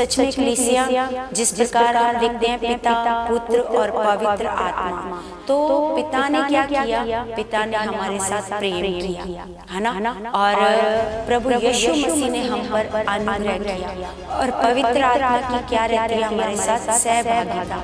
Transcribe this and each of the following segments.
सच में कलीसिया जिस प्रकार हम देखते हैं पिता, पुत्र और पवित्र आत्मा, तो पिता ने क्या किया? पिता ने हमारे साथ प्रेम किया, है ना? और प्रभु यीशु मसीह ने हम पर अनुग्रह किया। और पवित्र आत्मा की क्या रहती है? हमारे साथ सहभागिता।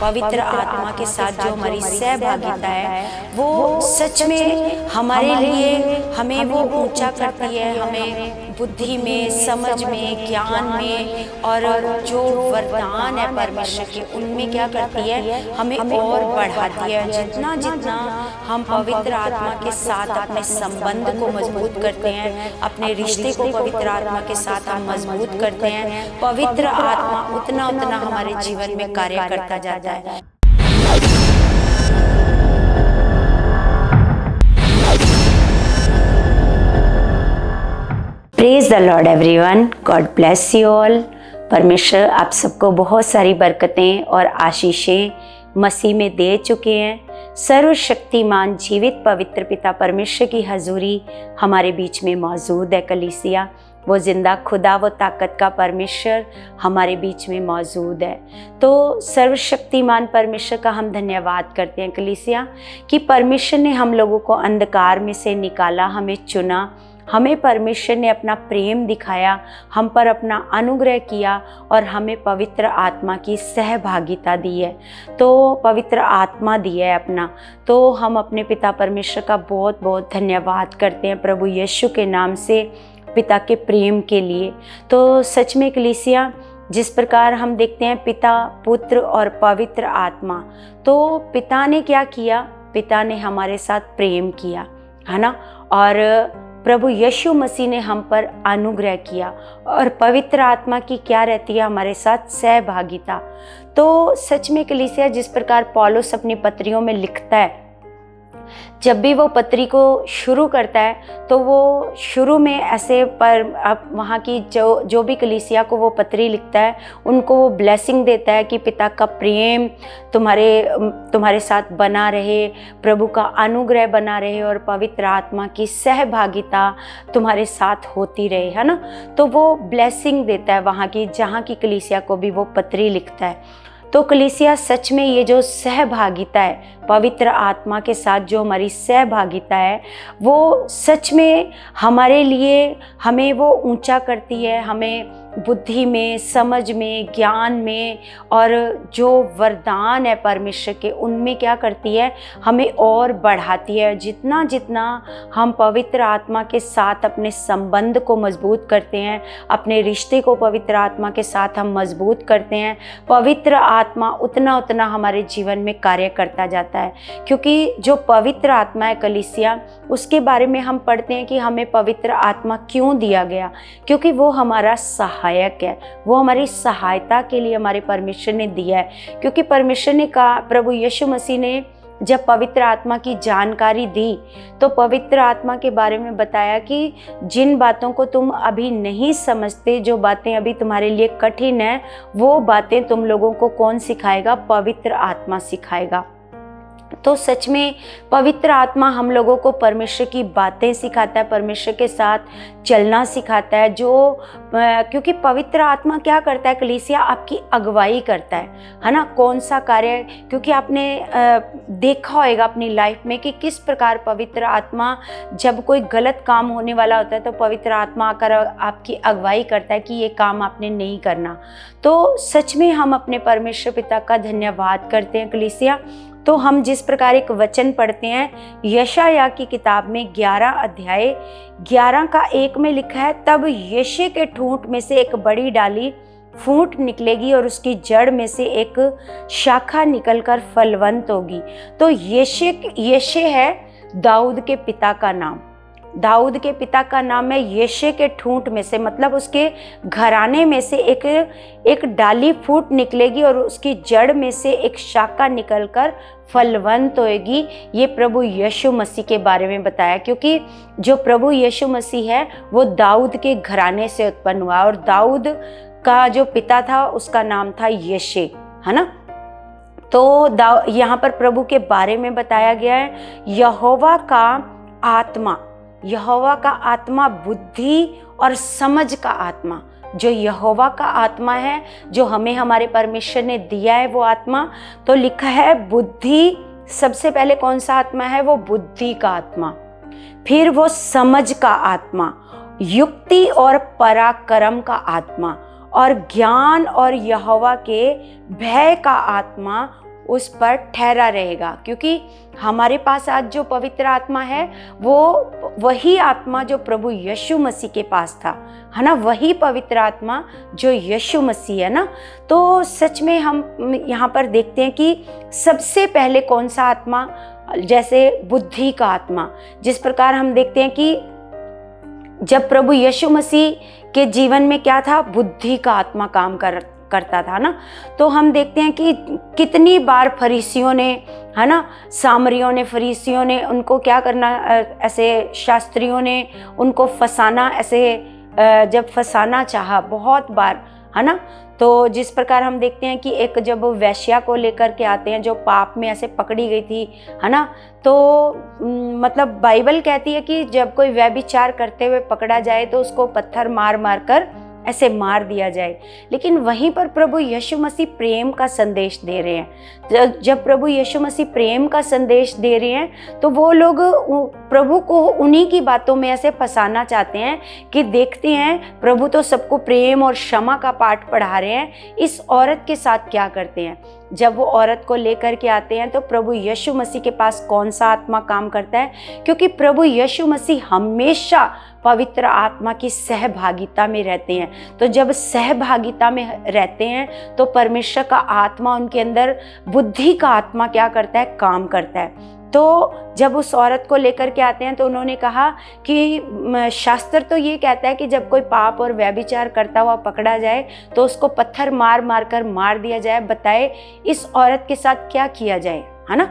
पवित्र आत्मा के साथ जो हमारी सहभागिता है वो सच में हमारे लिए हमें वो ऊंचा करती है, हमें बुद्धि में, समझ में, ज्ञान में, और जो वरदान है परमेश्वर के उनमें क्या करती है? हमें और बढ़ाती है। जितना जितना हम पवित्र आत्मा के साथ अपने संबंध को मजबूत करते हैं, अपने रिश्ते को पवित्र आत्मा के साथ हम मजबूत करते हैं, पवित्र आत्मा उतना उतना हमारे जीवन में कार्य करता जाता है। Praise the Lord everyone, God bless you all. परमेश्वर आप सबको बहुत सारी बरकतें और आशीषें मसीह में दे चुके हैं। सर्वशक्तिमान जीवित पवित्र पिता परमेश्वर की हजूरी हमारे बीच में मौजूद है। कलीसिया वो जिंदा खुदा, वो ताकत का परमेश्वर हमारे बीच में मौजूद है। तो सर्वशक्तिमान परमेश्वर का हम धन्यवाद करते हैं कलीसिया कि परमेश्वर ने हम लोगों को अंधकार में से निकाला, हमें चुना, हमें परमेश्वर ने अपना प्रेम दिखाया, हम पर अपना अनुग्रह किया और हमें पवित्र आत्मा की सहभागिता दी है। तो पवित्र आत्मा दी है अपना, तो हम अपने पिता परमेश्वर का बहुत बहुत धन्यवाद करते हैं प्रभु यीशु के नाम से, पिता के प्रेम के लिए। तो सच में कलीसिया जिस प्रकार हम देखते हैं पिता, पुत्र और पवित्र आत्मा, तो पिता ने क्या किया? पिता ने हमारे साथ प्रेम किया, है ना? और प्रभु यीशु मसीह ने हम पर अनुग्रह किया। और पवित्र आत्मा की क्या रहती है? हमारे साथ सहभागिता। तो सच में कलीसिया जिस प्रकार पौलुस अपनी पत्रियों में लिखता है, जब भी वो पत्री को शुरू करता है तो वो शुरू में ऐसे पर अब वहाँ की जो भी कलीसिया को वो पत्री लिखता है उनको वो ब्लेसिंग देता है कि पिता का प्रेम तुम्हारे साथ बना रहे, प्रभु का अनुग्रह बना रहे और पवित्र आत्मा की सहभागिता तुम्हारे साथ होती रहे, है ना? तो वो ब्लेसिंग देता है वहाँ की, जहाँ की कलीसिया को भी वो पत्री लिखता है। तो कलीसिया सच में ये जो सहभागिता है पवित्र आत्मा के साथ, जो हमारी सहभागिता है वो सच में हमारे लिए हमें वो ऊंचा करती है, हमें बुद्धि में, समझ में, ज्ञान में, और जो वरदान है परमेश्वर के उनमें क्या करती है? हमें और बढ़ाती है। जितना जितना हम पवित्र आत्मा के साथ अपने संबंध को मजबूत करते हैं, अपने रिश्ते को पवित्र आत्मा के साथ हम मजबूत करते हैं, पवित्र आत्मा उतना उतना हमारे जीवन में कार्य करता जाता है। क्योंकि जो पवित्र आत्मा है कलीसिया, उसके बारे में हम पढ़ते हैं कि हमें पवित्र आत्मा क्यों दिया गया? क्योंकि वो हमारा सहायक है, वो हमारी सहायता के लिए हमारे परमेश्वर ने दिया है। क्योंकि परमेश्वर ने कहा, प्रभु यीशु मसीह ने जब पवित्र आत्मा की जानकारी दी तो पवित्र आत्मा के बारे में बताया कि जिन बातों को तुम अभी नहीं समझते, जो बातें अभी तुम्हारे लिए कठिन है, वो बातें तुम लोगों को कौन सिखाएगा? पवित्र आत्मा सिखाएगा। तो सच में पवित्र आत्मा हम लोगों को परमेश्वर की बातें सिखाता है, परमेश्वर के साथ चलना सिखाता है। क्योंकि पवित्र आत्मा क्या करता है कलीसिया? आपकी अगुवाई करता है ना? कौन सा कार्य, क्योंकि आपने देखा होगा अपनी लाइफ में कि किस प्रकार पवित्र आत्मा जब कोई गलत काम होने वाला होता है तो पवित्र आत्मा आकर आपकी अगुवाई करता है कि ये काम आपने नहीं करना। तो सच में हम अपने परमेश्वर पिता का धन्यवाद करते हैं कलीसिया। तो हम जिस प्रकार एक वचन पढ़ते हैं यशायाह की किताब में 11 अध्याय 11 का 1 में लिखा है, तब यशे के ठूंठ में से एक बड़ी डाली फूट निकलेगी और उसकी जड़ में से एक शाखा निकलकर फलवंत होगी। तो यशे है दाऊद के पिता का नाम। दाऊद के पिता का नाम है। यशे के ठूंठ में से मतलब उसके घराने में से एक डाली फूट निकलेगी और उसकी जड़ में से एक शाखा निकलकर फलवंत होएगी। ये प्रभु यीशु मसीह के बारे में बताया, क्योंकि जो प्रभु यीशु मसीह है वो दाऊद के घराने से उत्पन्न हुआ और दाऊद का जो पिता था उसका नाम था यशे, है ना? तो यहाँ पर प्रभु के बारे में बताया गया है, यहोवा का आत्मा बुद्धि और समझ का आत्मा, जो यहोवा का आत्मा है, जो हमें हमारे परमेश्वर ने दिया है वो आत्मा, तो लिखा है बुद्धि, सबसे पहले कौन सा आत्मा है? वो बुद्धि का आत्मा, फिर वो समझ का आत्मा, युक्ति और पराक्रम का आत्मा, और ज्ञान और यहोवा के भय का आत्मा उस पर ठहरा रहेगा। क्योंकि हमारे पास आज जो पवित्र आत्मा है वो वही आत्मा जो प्रभु यीशु मसीह के पास था, है ना, वही पवित्र आत्मा जो यीशु मसीह है ना। तो सच में हम यहाँ पर देखते हैं कि सबसे पहले कौन सा आत्मा, जैसे बुद्धि का आत्मा, जिस प्रकार हम देखते हैं कि जब प्रभु यीशु मसीह के जीवन में क्या था? बुद्धि का आत्मा काम करता था ना। तो हम देखते हैं कि कितनी बार फरीसियों ने, है ना, सामरियों ने, फरीसियों ने उनको क्या करना, ऐसे शास्त्रियों ने उनको फंसाना, ऐसे जब फंसाना चाहा बहुत बार, है ना। तो जिस प्रकार हम देखते हैं कि एक जब वैश्या को लेकर के आते हैं जो पाप में ऐसे पकड़ी गई थी, है ना, तो मतलब बाइबल कहती है कि जब कोई व्यभिचार करते हुए पकड़ा जाए तो उसको पत्थर मार मार कर ऐसे मार दिया जाए। लेकिन वहीं पर प्रभु यीशु मसीह प्रेम का संदेश दे रहे हैं। जब प्रभु यीशु मसीह प्रेम का संदेश दे रहे हैं तो वो लोग प्रभु को उन्हीं की बातों में ऐसे फंसाना चाहते हैं कि देखते हैं प्रभु तो सबको प्रेम और क्षमा का पाठ पढ़ा रहे हैं, इस औरत के साथ क्या करते हैं। जब वो औरत को लेकर के आते हैं तो प्रभु यीशु मसीह के पास कौन सा आत्मा काम करता है? क्योंकि प्रभु यीशु मसीह हमेशा पवित्र आत्मा की सहभागिता में रहते हैं। तो जब सहभागिता में रहते हैं तो परमेश्वर का आत्मा उनके अंदर, बुद्धि का आत्मा क्या करता है? काम करता है। तो जब उस औरत को लेकर के आते हैं तो उन्होंने कहा कि शास्त्र तो ये कहता है कि जब कोई पाप और व्यभिचार करता हुआ पकड़ा जाए तो उसको पत्थर मार मार कर मार दिया जाए। बताए इस औरत के साथ क्या किया जाए, है ना।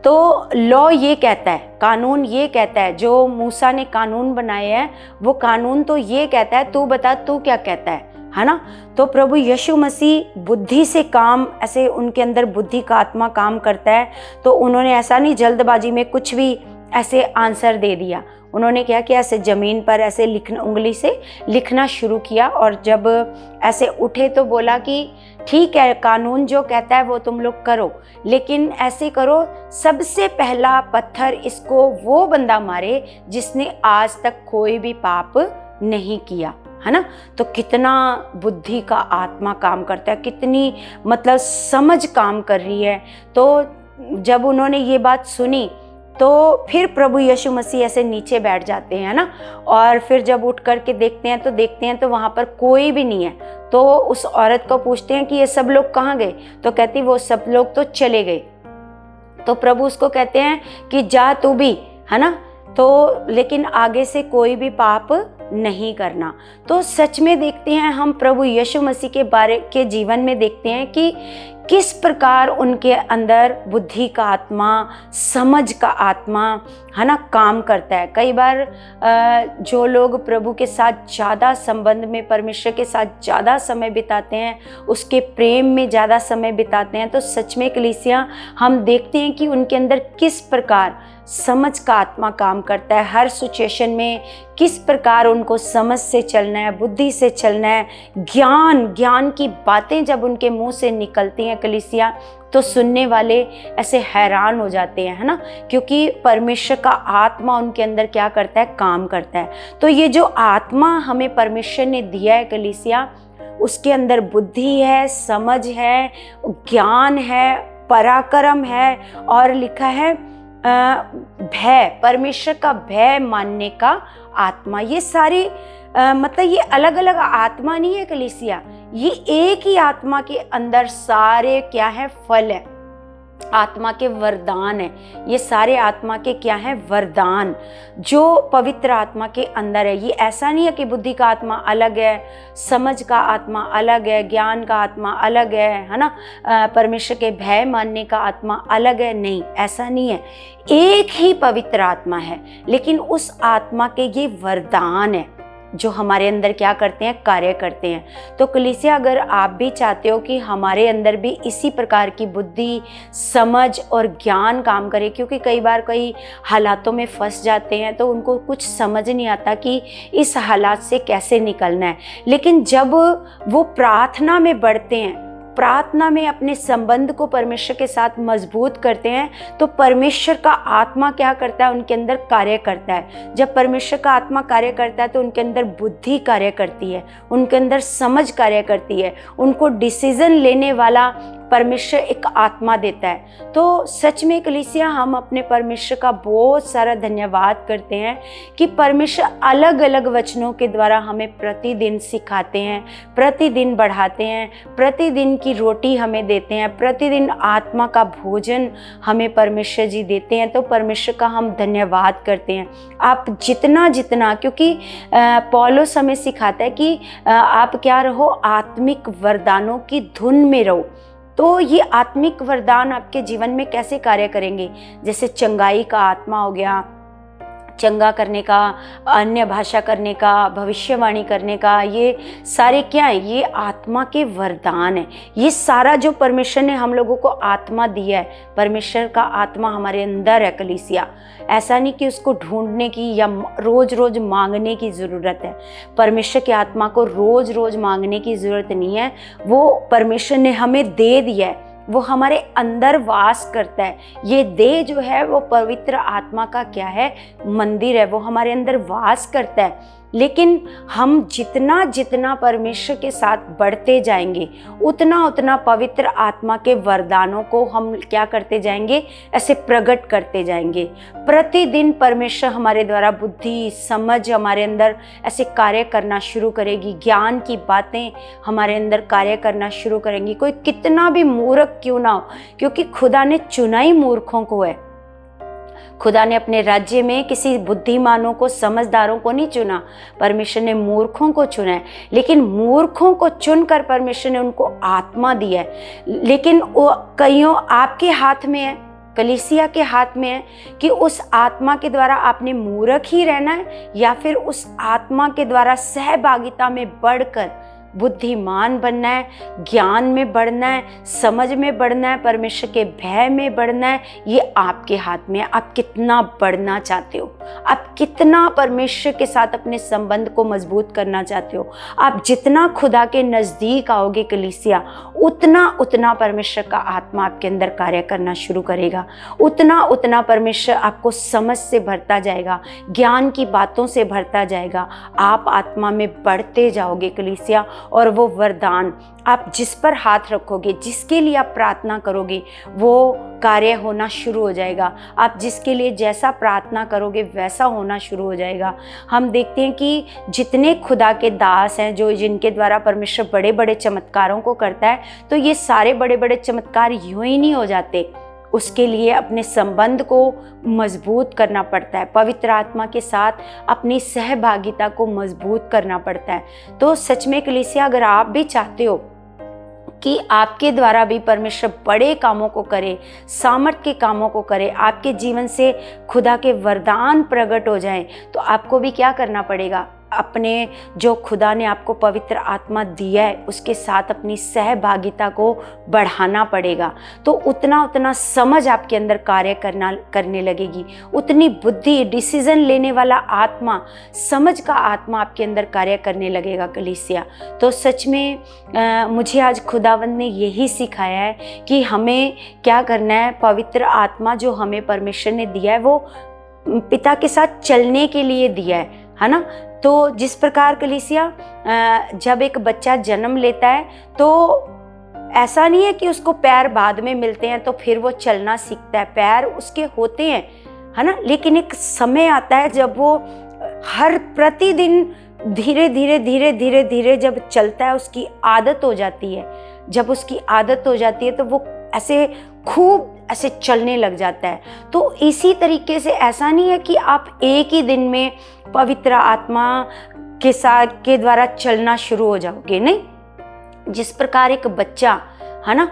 तो लॉ ये कहता है, कानून ये कहता है, जो मूसा ने कानून बनाए हैं वो कानून तो ये कहता है, तू बता तू क्या कहता है ना। तो प्रभु यीशु मसीह बुद्धि से काम, ऐसे उनके अंदर बुद्धि का आत्मा काम करता है। तो उन्होंने ऐसा नहीं जल्दबाजी में कुछ भी ऐसे आंसर दे दिया। उन्होंने क्या किया, ऐसे ज़मीन पर ऐसे लिखना, उंगली से लिखना शुरू किया, और जब ऐसे उठे तो बोला कि ठीक है, कानून जो कहता है वो तुम लोग करो, लेकिन ऐसे करो, सबसे पहला पत्थर इसको वो बंदा मारे जिसने आज तक कोई भी पाप नहीं किया, है ना। तो कितना बुद्धि का आत्मा काम करता है, कितनी मतलब समझ काम कर रही है। तो जब उन्होंने ये बात सुनी तो फिर प्रभु यीशु मसीह ऐसे नीचे बैठ जाते हैं ना, और फिर जब उठ करके देखते हैं तो वहाँ पर कोई भी नहीं है। तो उस औरत को पूछते हैं कि ये सब लोग कहाँ गए? तो कहती वो सब लोग तो चले गए। तो प्रभु उसको कहते हैं कि जा तू भी, है ना, तो लेकिन आगे से कोई भी पाप नहीं करना। तो सच में देखते हैं हम प्रभु यीशु मसीह के बारे के जीवन में देखते हैं कि किस प्रकार उनके अंदर बुद्धि का आत्मा, समझ का आत्मा, है ना, काम करता है। कई बार जो लोग प्रभु के साथ ज़्यादा संबंध में, परमेश्वर के साथ ज़्यादा समय बिताते हैं, उसके प्रेम में ज़्यादा समय बिताते हैं, तो सच में कलीसिया हम देखते हैं कि उनके अंदर किस प्रकार समझ का आत्मा काम करता है। हर सिचुएशन में किस प्रकार उनको समझ से चलना है, बुद्धि से चलना है। ज्ञान की बातें जब उनके मुंह से निकलती हैं कलीसिया, तो सुनने वाले ऐसे हैरान हो जाते हैं, है ना, क्योंकि परमेश्वर का आत्मा उनके अंदर क्या करता है? काम करता है। तो ये जो आत्मा हमें परमेश्वर ने दिया है कलीसिया, उसके अंदर बुद्धि है, समझ है, ज्ञान है, पराक्रम है, और लिखा है भय, परमेश्वर का भय मानने का आत्मा। ये सारी मतलब ये अलग अलग आत्मा नहीं है कलीसिया, ये एक ही आत्मा के अंदर सारे क्या है? फल है, आत्मा के वरदान है। ये सारे आत्मा के क्या है? वरदान, जो पवित्र आत्मा के अंदर है। ये ऐसा नहीं है कि बुद्धि का आत्मा अलग है, समझ का आत्मा अलग है, ज्ञान का आत्मा अलग है ना, परमेश्वर के भय मानने का आत्मा अलग है। नहीं, ऐसा नहीं है, एक ही पवित्र आत्मा है, लेकिन उस आत्मा के ये वरदान है जो हमारे अंदर क्या करते हैं, कार्य करते हैं। तो कलीसिया, अगर आप भी चाहते हो कि हमारे अंदर भी इसी प्रकार की बुद्धि, समझ और ज्ञान काम करे, क्योंकि कई बार कई हालातों में फंस जाते हैं तो उनको कुछ समझ नहीं आता कि इस हालात से कैसे निकलना है। लेकिन जब वो प्रार्थना में बढ़ते हैं, प्रार्थना में अपने संबंध को परमेश्वर के साथ मजबूत करते हैं, तो परमेश्वर का आत्मा क्या करता है, उनके अंदर कार्य करता है। जब परमेश्वर का आत्मा कार्य करता है तो उनके अंदर बुद्धि कार्य करती है, उनके अंदर समझ कार्य करती है, उनको डिसीजन लेने वाला परमेश्वर एक आत्मा देता है। तो सच में कलीसिया, हम अपने परमेश्वर का बहुत सारा धन्यवाद करते हैं कि परमेश्वर अलग अलग वचनों के द्वारा हमें प्रतिदिन सिखाते हैं, प्रतिदिन बढ़ाते हैं, प्रतिदिन की रोटी हमें देते हैं, प्रतिदिन आत्मा का भोजन हमें परमेश्वर जी देते हैं। तो परमेश्वर का हम धन्यवाद करते हैं। आप जितना जितना, क्योंकि पौलुस हमें सिखाता है कि आप क्या रहो, आत्मिक वरदानों की धुन में रहो। तो ये आत्मिक वरदान आपके जीवन में कैसे कार्य करेंगे? जैसे चंगाई का आत्मा हो गया, चंगा करने का, अन्य भाषा करने का, भविष्यवाणी करने का, ये सारे क्या है? ये आत्मा के वरदान है। ये सारा जो परमेश्वर ने हम लोगों को आत्मा दिया है, परमेश्वर का आत्मा हमारे अंदर है कलीसिया। ऐसा नहीं कि उसको ढूंढने की या रोज रोज मांगने की ज़रूरत है। परमेश्वर के आत्मा को रोज रोज मांगने की ज़रूरत नहीं है, वो परमेश्वर ने हमें दे दिया है, वो हमारे अंदर वास करता है। ये देह जो है वो पवित्र आत्मा का क्या है, मंदिर है, वो हमारे अंदर वास करता है। लेकिन हम जितना जितना परमेश्वर के साथ बढ़ते जाएंगे, उतना उतना पवित्र आत्मा के वरदानों को हम क्या करते जाएंगे, ऐसे प्रकट करते जाएंगे। प्रतिदिन परमेश्वर हमारे द्वारा बुद्धि, समझ हमारे अंदर ऐसे कार्य करना शुरू करेगी, ज्ञान की बातें हमारे अंदर कार्य करना शुरू करेंगी। कोई कितना भी मूर्ख क्यों ना हो, क्योंकि खुदा ने चुना ही मूर्खों को है। खुदा ने अपने राज्य में किसी बुद्धिमानों को, समझदारों को नहीं चुना, परमेश्वर ने मूर्खों को चुना है। लेकिन मूर्खों को चुनकर परमेश्वर ने उनको आत्मा दिया है। लेकिन वो कईयों आपके हाथ में है, कलीसिया के हाथ में है कि उस आत्मा के द्वारा आपने मूर्ख ही रहना है या फिर उस आत्मा के द्वारा सहभागिता में बढ़कर बुद्धिमान बनना है, ज्ञान में बढ़ना है, समझ में बढ़ना है, परमेश्वर के भय में बढ़ना है। ये आपके हाथ में है। आप कितना बढ़ना चाहते हो, आप कितना परमेश्वर के साथ अपने संबंध को मजबूत करना चाहते हो। आप जितना खुदा के नज़दीक आओगे कलीसिया, उतना उतना परमेश्वर का आत्मा आपके अंदर कार्य करना शुरू करेगा, उतना उतना परमेश्वर आपको समझ से भरता जाएगा, ज्ञान की बातों से भरता जाएगा। आप आत्मा में बढ़ते जाओगे कलीसिया, और वो वरदान आप जिस पर हाथ रखोगे, जिसके लिए आप प्रार्थना करोगे, वो कार्य होना शुरू हो जाएगा। आप जिसके लिए जैसा प्रार्थना करोगे वैसा होना शुरू हो जाएगा। हम देखते हैं कि जितने खुदा के दास हैं, जो जिनके द्वारा परमेश्वर बड़े बड़े चमत्कारों को करता है, तो ये सारे बड़े बड़े चमत्कार यूं ही नहीं हो जाते। उसके लिए अपने संबंध को मजबूत करना पड़ता है, पवित्र आत्मा के साथ अपनी सहभागिता को मजबूत करना पड़ता है। तो सच में कलीसिया, अगर आप भी चाहते हो कि आपके द्वारा भी परमेश्वर बड़े कामों को करे, सामर्थ के कामों को करे, आपके जीवन से खुदा के वरदान प्रकट हो जाएं, तो आपको भी क्या करना पड़ेगा, अपने जो खुदा ने आपको पवित्र आत्मा दिया है उसके साथ अपनी सहभागिता को बढ़ाना पड़ेगा। तो उतना उतना समझ आपके अंदर कार्य करने लगेगी, उतनी बुद्धि, डिसीजन लेने वाला आत्मा, समझ का आत्मा आपके अंदर कार्य करने लगेगा कलीसिया। तो सच में मुझे आज खुदावंद ने यही सिखाया है कि हमें क्या करना है। पवित्र आत्मा जो हमें परमेश्वर ने दिया है वो पिता के साथ चलने के लिए दिया है ना। तो जिस प्रकार कलीसिया जब एक बच्चा जन्म लेता है तो ऐसा नहीं है कि उसको पैर बाद में मिलते हैं तो फिर वो चलना सीखता है, पैर उसके होते हैं, है ना। लेकिन एक समय आता है जब वो हर प्रतिदिन धीरे धीरे धीरे धीरे धीरे जब चलता है, उसकी आदत हो जाती है। जब उसकी आदत हो जाती है तो वो ऐसे खूब ऐसे चलने लग जाता है। तो इसी तरीके से ऐसा नहीं है कि आप एक ही दिन में पवित्र आत्मा के साथ के द्वारा चलना शुरू हो जाओगे, नहीं। जिस प्रकार एक बच्चा, है ना,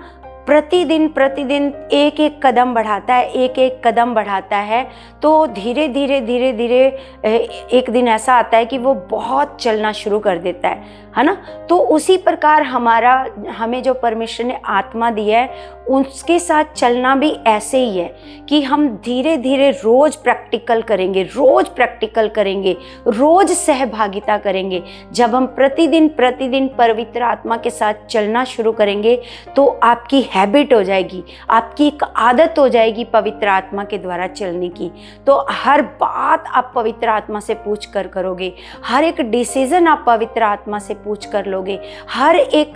प्रतिदिन प्रतिदिन एक एक कदम बढ़ाता है, एक एक कदम बढ़ाता है, तो धीरे धीरे धीरे धीरे एक दिन ऐसा आता है कि वो बहुत चलना शुरू कर देता है ना। तो उसी प्रकार हमें जो परमेश्वर ने आत्मा दी है उसके साथ चलना भी ऐसे ही है कि हम धीरे धीरे रोज प्रैक्टिकल करेंगे, रोज प्रैक्टिकल करेंगे, रोज सहभागिता करेंगे। जब हम प्रतिदिन प्रतिदिन पवित्र आत्मा के साथ चलना शुरू करेंगे तो आपकी हैबिट हो जाएगी, आपकी एक आदत हो जाएगी पवित्र आत्मा के द्वारा चलने की। तो हर बात आप पवित्र आत्मा से पूछ कर करोगे, हर एक डिसीजन आप पवित्र आत्मा से पूछ कर लोगे, हर एक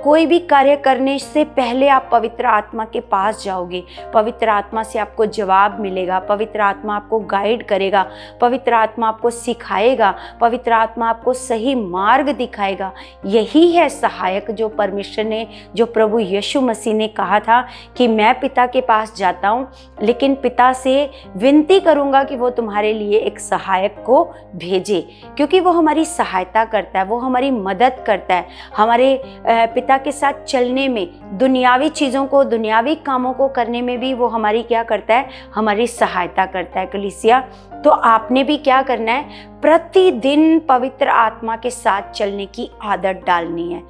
कोई भी कार्य करने से पहले आप पवित्र आत्मा के पास जाओगे, पवित्र आत्मा से आपको जवाब मिलेगा, पवित्र आत्मा आपको गाइड करेगा, पवित्र आत्मा आपको सिखाएगा, पवित्र आत्मा आपको सही मार्ग दिखाएगा। यही है सहायक जो परमेश्वर ने, जो प्रभु यीशु मसीह ने कहा था कि मैं पिता के पास जाता हूँ, लेकिन पिता से विनती करूँगा कि वो तुम्हारे लिए एक सहायक को भेजे, क्योंकि वो हमारी सहायता करता है, वो हमारी मदद करता है, हमारे पिता के साथ चलने में, दुनियावी चीज़ों को, दुनियावी कामों को करने में भी वो हमारी क्या करता है, हमारी सहायता करता है कलीसिया। तो आपने भी क्या करना है, प्रतिदिन पवित्र आत्मा के साथ चलने की आदत डालनी है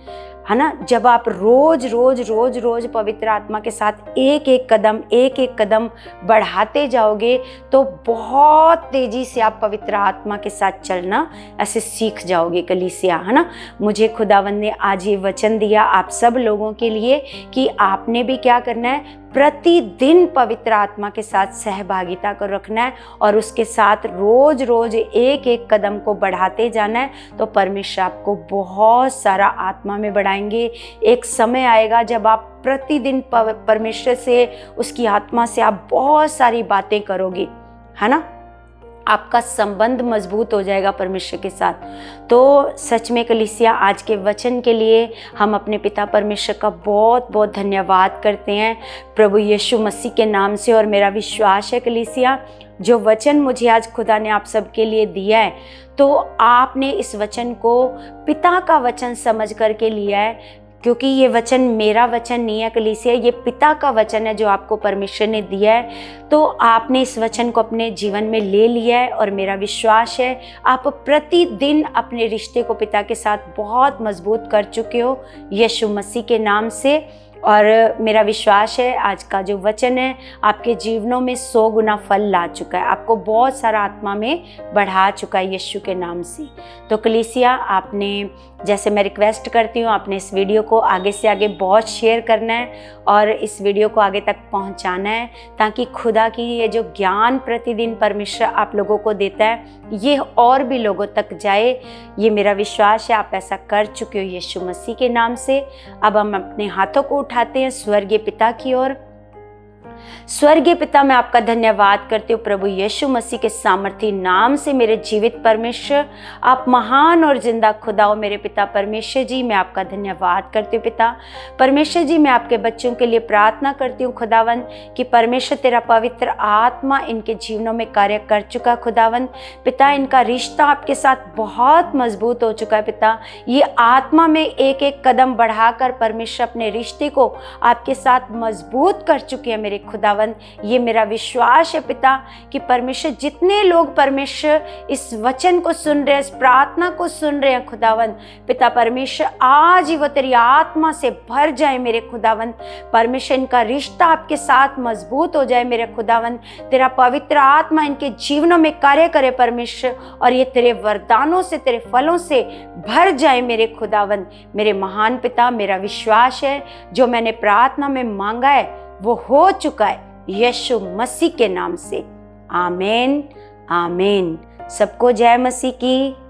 ना। जब आप रोज रोज रोज रोज पवित्र आत्मा के साथ एक एक कदम बढ़ाते जाओगे तो बहुत तेजी से आप पवित्र आत्मा के साथ चलना ऐसे सीख जाओगे कलीसिया, है ना। मुझे खुदावंद ने आज ये वचन दिया आप सब लोगों के लिए कि आपने भी क्या करना है, प्रतिदिन पवित्र आत्मा के साथ सहभागिता को रखना है और उसके साथ रोज रोज एक एक कदम को बढ़ाते जाना है। तो परमेश्वर आपको बहुत सारा आत्मा में बढ़ाएंगे। एक समय आएगा जब आप प्रतिदिन परमेश्वर से, उसकी आत्मा से आप बहुत सारी बातें करोगे, है ना। आपका संबंध मजबूत हो जाएगा परमेश्वर के साथ। तो सच में कलीसिया, आज के वचन के लिए हम अपने पिता परमेश्वर का बहुत बहुत धन्यवाद करते हैं प्रभु यीशु मसीह के नाम से। और मेरा विश्वास है कलीसिया, जो वचन मुझे आज खुदा ने आप सबके लिए दिया है, तो आपने इस वचन को पिता का वचन समझ करके लिया है, क्योंकि ये वचन मेरा वचन नहीं है कलीसिया, ये पिता का वचन है जो आपको परमेश्वर ने दिया है। तो आपने इस वचन को अपने जीवन में ले लिया है और मेरा विश्वास है आप प्रतिदिन अपने रिश्ते को पिता के साथ बहुत मजबूत कर चुके हो यीशु मसीह के नाम से। और मेरा विश्वास है आज का जो वचन है आपके जीवनों में 100 गुना फल ला चुका है, आपको बहुत सारा आत्मा में बढ़ा चुका है यीशु के नाम से। तो कलीसिया, आपने, जैसे मैं रिक्वेस्ट करती हूँ, आपने इस वीडियो को आगे से आगे बहुत शेयर करना है और इस वीडियो को आगे तक पहुँचाना है, ताकि खुदा की ये जो ज्ञान प्रतिदिन परमेश्वर आप लोगों को देता है ये और भी लोगों तक जाए। ये मेरा विश्वास है आप ऐसा कर चुके हो यीशु मसीह के नाम से। अब हम अपने हाथों को उठाते हैं स्वर्गीय पिता की ओर। स्वर्गीय पिता, मैं आपका धन्यवाद करती हूँ प्रभु यीशु मसीह के सामर्थी नाम से। मेरे जीवित परमेश्वर, आप महान और जिंदा खुदा हो मेरे पिता परमेश्वर जी। मैं आपका धन्यवाद करती हूँ पिता परमेश्वर जी। मैं आपके बच्चों के लिए प्रार्थना करती हूँ खुदावन कि परमेश्वर तेरा पवित्र आत्मा इनके जीवनों में कार्य कर चुका खुदावन। पिता, इनका रिश्ता आपके साथ बहुत मजबूत हो चुका है पिता। ये आत्मा में एक एक कदम बढ़ाकर परमेश्वर अपने रिश्ते को आपके साथ मजबूत कर चुके हैं मेरे खुदावन। ये मेरा विश्वास है पिता कि परमेश्वर, जितने लोग परमेश्वर इस वचन को सुन रहे हैं, इस प्रार्थना को सुन रहे हैं खुदावन, पिता परमेश्वर आज ही वो तेरी आत्मा से भर जाए मेरे खुदावन। परमेश्वर, इनका रिश्ता आपके साथ मजबूत हो जाए मेरे खुदावन। तेरा पवित्र आत्मा इनके जीवनों में कार्य करे परमेश्वर, और ये तेरे वरदानों से, तेरे फलों से भर जाए मेरे खुदावन। मेरे महान पिता, मेरा विश्वास है जो मैंने प्रार्थना में मांगा है वो हो चुका है यीशु मसीह के नाम से। आमीन आमीन। सबको जय मसीह की।